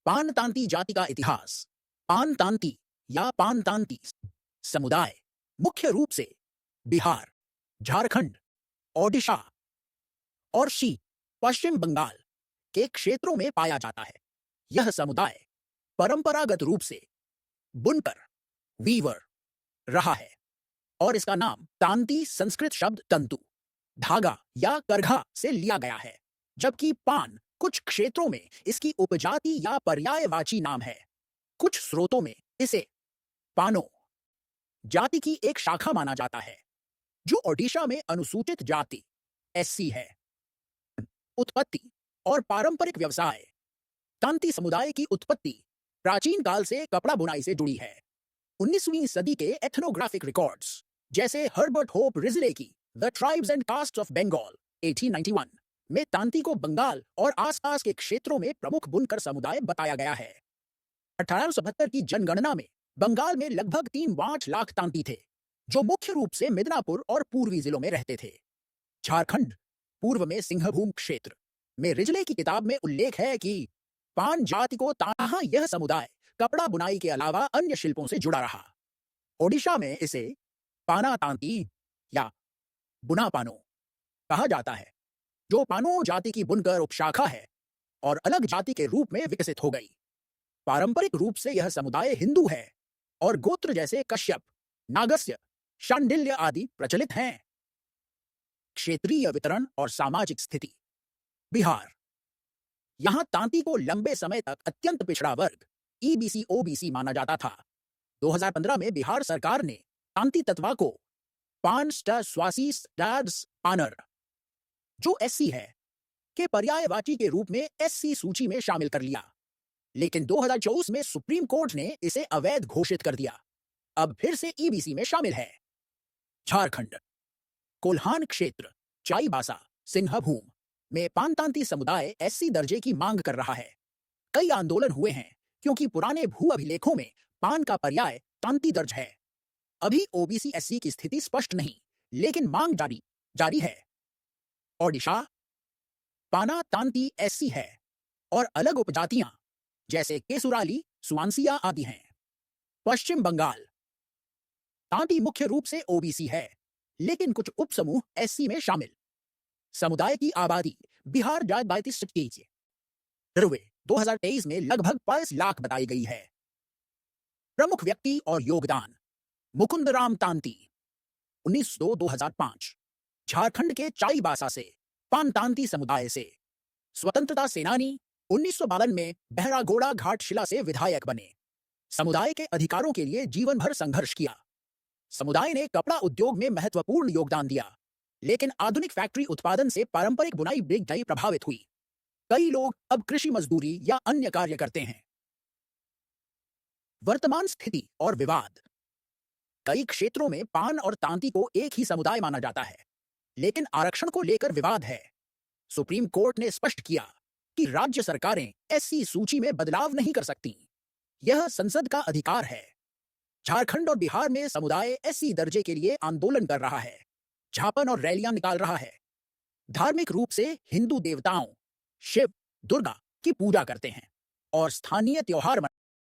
पानतांती जाति का इतिहास। पानतांती या पानतांती समुदाय मुख्य रूप से बिहार, झारखंड, ओडिशा और पश्चिम बंगाल के क्षेत्रों में पाया जाता है। यह समुदाय परंपरागत रूप से बुनकर वीवर रहा है और इसका नाम तांती संस्कृत शब्द तंतु, धागा या करघा से लिया गया है, जबकि पान कुछ क्षेत्रों में इसकी उपजाति या पर्यायवाची नाम है। कुछ स्रोतों में इसे पानो जाति की एक शाखा माना जाता है, जो ओडिशा में अनुसूचित जाति एससी है। उत्पत्ति और पारंपरिक व्यवसाय। तांती समुदाय की उत्पत्ति प्राचीन काल से कपड़ा बुनाई से जुड़ी है। 19वीं सदी के एथनोग्राफिक रिकॉर्ड्स जैसे हर्बर्ट होप रिजले की the tribes and castes of Bengal 1891 में तांती को बंगाल और आसपास के क्षेत्रों में प्रमुख बुनकर समुदाय बताया गया है। 1872 की जनगणना में बंगाल में लगभग 3 लाख तांती थे, जो मुख्य रूप से मिदनापुर और पूर्वी जिलों में रहते थे। झारखंड पूर्व में सिंहभूम क्षेत्र में रिजले की किताब में उल्लेख है कि पान जाति को ताहा यह समुदाय कपड़ा बुनाई के अलावा अन्य शिल्पों से जुड़ा रहा। ओडिशा में इसे पाना तांती या बुना पानो कहा जाता है, जो पानो जाति की बुनकर उपशाखा है और अलग जाति के रूप में विकसित हो गई। पारंपरिक रूप से यह समुदाय हिंदू है और गोत्र जैसे कश्यप, नागस्य, शांडिल्य आदि प्रचलित हैं। क्षेत्रीय वितरण और सामाजिक स्थिति। बिहार, यहां तांती को लंबे समय तक अत्यंत पिछड़ा वर्ग ईबीसी ओबीसी माना जाता था। 2015 में बिहार सरकार ने तांती तत्वा को पान स्वासी पानर, जो एससी है, के पर्यायवाची के रूप में एससी सूची में शामिल कर लिया, लेकिन 2024 में सुप्रीम कोर्ट ने इसे अवैध घोषित कर दिया। अब फिर से ईबीसी में शामिल है। झारखंड, कोल्हान क्षेत्र, चाईबासा, सिंहभूम में पानतांती समुदाय एससी दर्जे की मांग कर रहा है। कई आंदोलन हुए हैं क्योंकि पुराने भू अभिलेखों में पान का पर्याय तांती दर्ज है। अभी ओबीसी एससी की स्थिति स्पष्ट नहीं, लेकिन मांग जारी है। ओडिशा, पाना तांती एससी है और अलग उपजातियां जैसे केसुराली, सुआंसिया आदि हैं। पश्चिम बंगाल, तांती मुख्य रूप से ओबीसी है, लेकिन कुछ उपसमूह एससी में शामिल। समुदाय की आबादी बिहार जाति 2023 में लगभग 22 लाख बताई गई है। प्रमुख व्यक्ति और योगदान। मुकुंदराम तांती 1902-2005 झारखंड के चाईबासा से पानतांती समुदाय से स्वतंत्रता सेनानी। 1952 में बहरागोड़ा घाट शिला से विधायक बने। समुदाय के अधिकारों के लिए जीवन भर संघर्ष किया। समुदाय ने कपड़ा उद्योग में महत्वपूर्ण योगदान दिया, लेकिन आधुनिक फैक्ट्री उत्पादन से पारंपरिक बुनाई बिगड़ाई प्रभावित हुई। कई लोग अब कृषि मजदूरी या अन्य कार्य करते हैं। वर्तमान स्थिति और विवाद। कई क्षेत्रों में पान और तांती को एक ही समुदाय माना जाता है, लेकिन आरक्षण को लेकर विवाद है। सुप्रीम कोर्ट ने स्पष्ट किया कि राज्य सरकारें एससी सूची में बदलाव नहीं कर सकती। यह संसद का अधिकार है। झारखंड और बिहार में समुदाय एससी दर्जे के लिए आंदोलन कर रहा है, झापन और रैलियां निकाल रहा है। धार्मिक रूप से हिंदू देवताओं शिव, दुर्गा की पूजा करते हैं और स्थानीय त्योहार